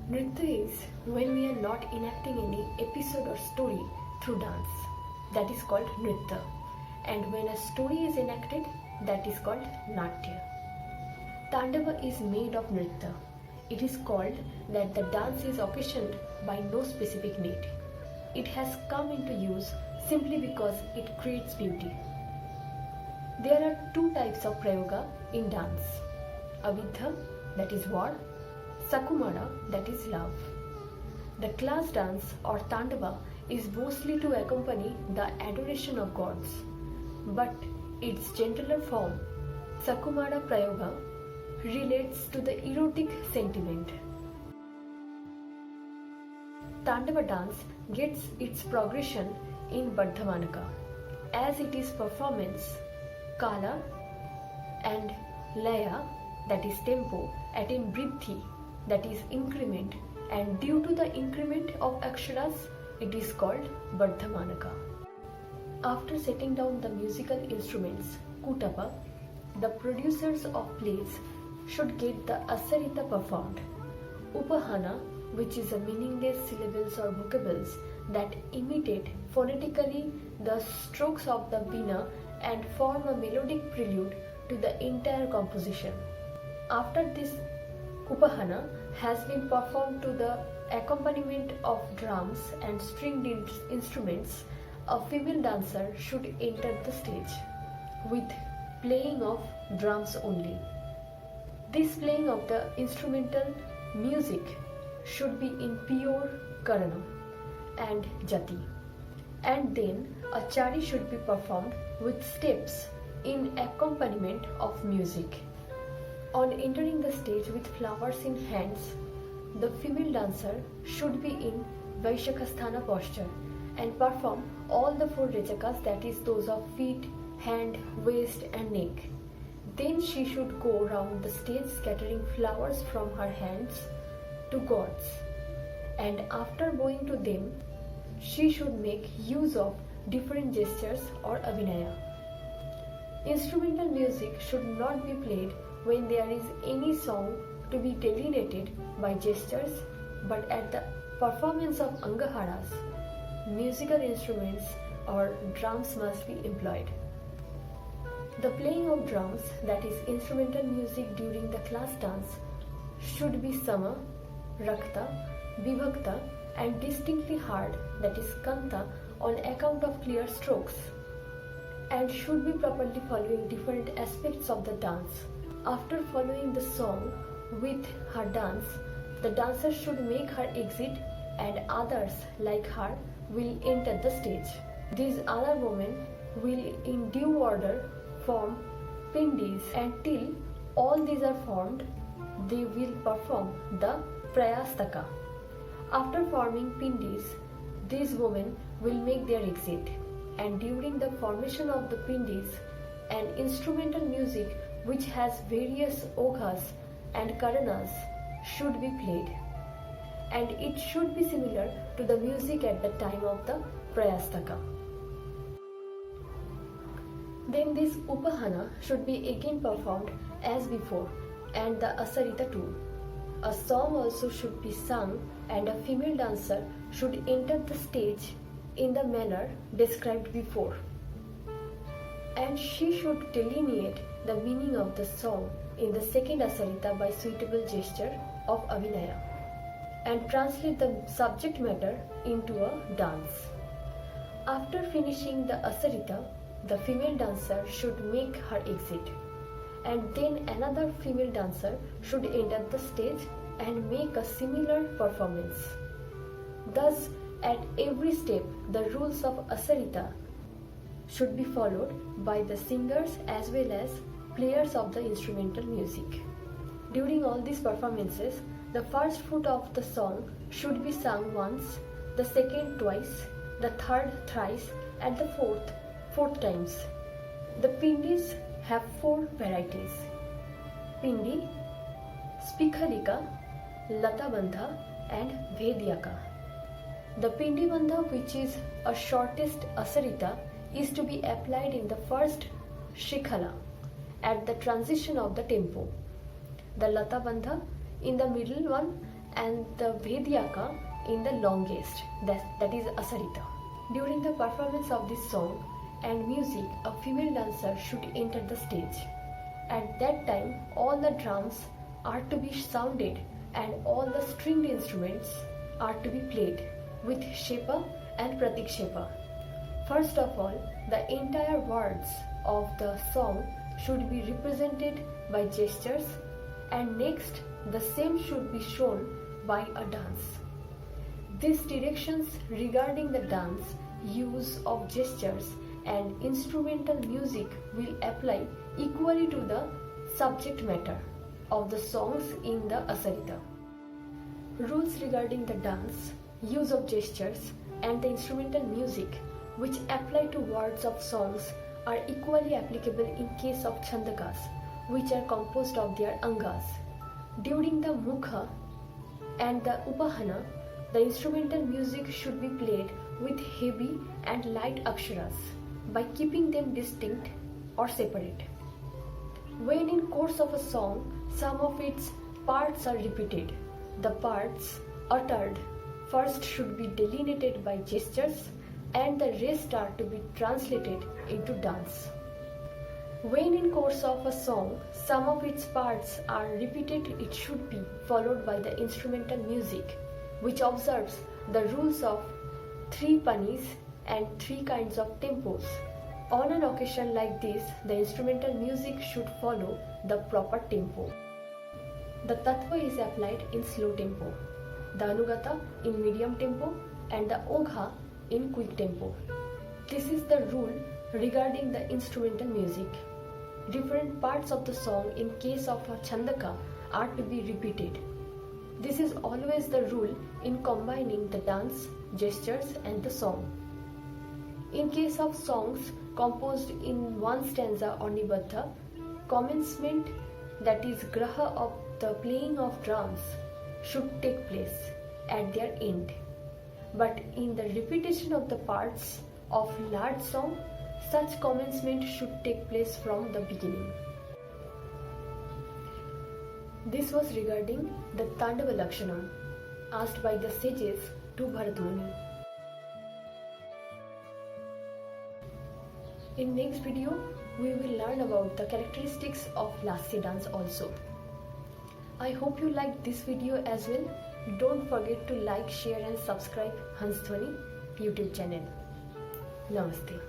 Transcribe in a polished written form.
Nritya is when we are not enacting any episode or story through dance. That is called Nritya. And when a story is enacted, that is called Natya. Tandava is made of Nritya. It is called that the dance is occasioned by no specific need. It has come into use simply because it creates beauty. There are two types of prayoga in dance. Avidya, that is war. Sakumara, that is love. The class dance or Tandava is mostly to accompany the adoration of gods. But its gentler form, Sakumara Prayoga, relates to the erotic sentiment. Tandava dance gets its progression in Vardhamanaka, as it is performance, Kala and Laya, that is tempo, attain Vriddhi, that is increment, and due to the increment of Aksharas, it is called Vardhamanaka. After setting down the musical instruments, Kutapa, the producers of plays should get the Asarita performed. Upahana, which is a meaningless syllables or vocables that imitate phonetically the strokes of the veena and form a melodic prelude to the entire composition. After this Upahana has been performed to the accompaniment of drums and stringed instruments, a female dancer should enter the stage with playing of drums only. This playing of the instrumental music should be in pure Karana and Jati, and then a chari should be performed with steps in accompaniment of music. On entering the stage with flowers in hands, the female dancer should be in Vaishakasthana posture and perform all the four rechakas, that is those of feet, hand, waist and neck. Then she should go round the stage scattering flowers from her hands to gods, and after going to them, she should make use of different gestures or abhinaya. Instrumental music should not be played when there is any song to be delineated by gestures, but at the performance of Angaharas, musical instruments or drums must be employed. The playing of drums, that is instrumental music during the class dance, should be Sama, Rakta, Vibhakta and distinctly hard, that is Kanta, on account of clear strokes, and should be properly following different aspects of the dance. After following the song with her dance, the dancer should make her exit and others like her will enter the stage. These other women will in due order form pindis, and till all these are formed, they will perform the prayastaka. After forming pindis, these women will make their exit, and during the formation of the pindis, an instrumental music which has various oghas and karanas should be played, and it should be similar to the music at the time of the prayastaka. Then this upahana should be again performed as before, and the asarita too. A song also should be sung, and a female dancer should enter the stage in the manner described before, and she should delineate the meaning of the song in the second asarita by suitable gesture of abhinaya, and translate the subject matter into a dance. After finishing the asarita, the female dancer should make her exit, and then another female dancer should enter the stage and make a similar performance. Thus, at every step, the rules of asarita should be followed by the singers as well as players of the instrumental music. During all these performances, the first foot of the song should be sung once, the second twice, the third thrice, and the fourth times. The pindis have four varieties: pindi, spikhalika, latabandha and vedyaka. The pindi bandha, which is a shortest asarita, is to be applied in the first shikhala at the transition of the tempo. The latabandha in the middle one, and the Vedyaka in the longest, that is Asarita. During the performance of this song and music, a female dancer should enter the stage. At that time, all the drums are to be sounded and all the stringed instruments are to be played with Shepa and Pratikshepa. First of all, the entire words of the song should be represented by gestures, and next the same should be shown by a dance. These directions regarding the dance, use of gestures and instrumental music will apply equally to the subject matter of the songs in the Asarita. Rules regarding the dance, use of gestures and the instrumental music which apply to words of songs are equally applicable in case of Chandakas, which are composed of their angas. During the Mukha and the Upahana, the instrumental music should be played with heavy and light aksharas by keeping them distinct or separate. When in course of a song, some of its parts are repeated, the parts uttered first should be delineated by gestures and the rest are to be translated into dance. When in course of a song, some of its parts are repeated, it should be followed by the instrumental music, which observes the rules of 3 panis and 3 kinds of tempos. On an occasion like this, the instrumental music should follow the proper tempo. The tattva is applied in slow tempo, the anugata in medium tempo, and the ogha in quick tempo. This is the rule regarding the instrumental music. Different parts of the song in case of a chandaka are to be repeated. This is always the rule in combining the dance, gestures and the song. In case of songs composed in one stanza or nibaddha, commencement, that is graha of the playing of drums, should take place at their end. But in the repetition of the parts of large song, such commencement should take place from the beginning. This was regarding the Tandava Lakshanam asked by the sages to Bharatmuni. In next video, we will learn about the characteristics of Lasya dance also. I hope you liked this video as well. Don't forget to like, share and subscribe Hansdhwani YouTube channel. Namaste.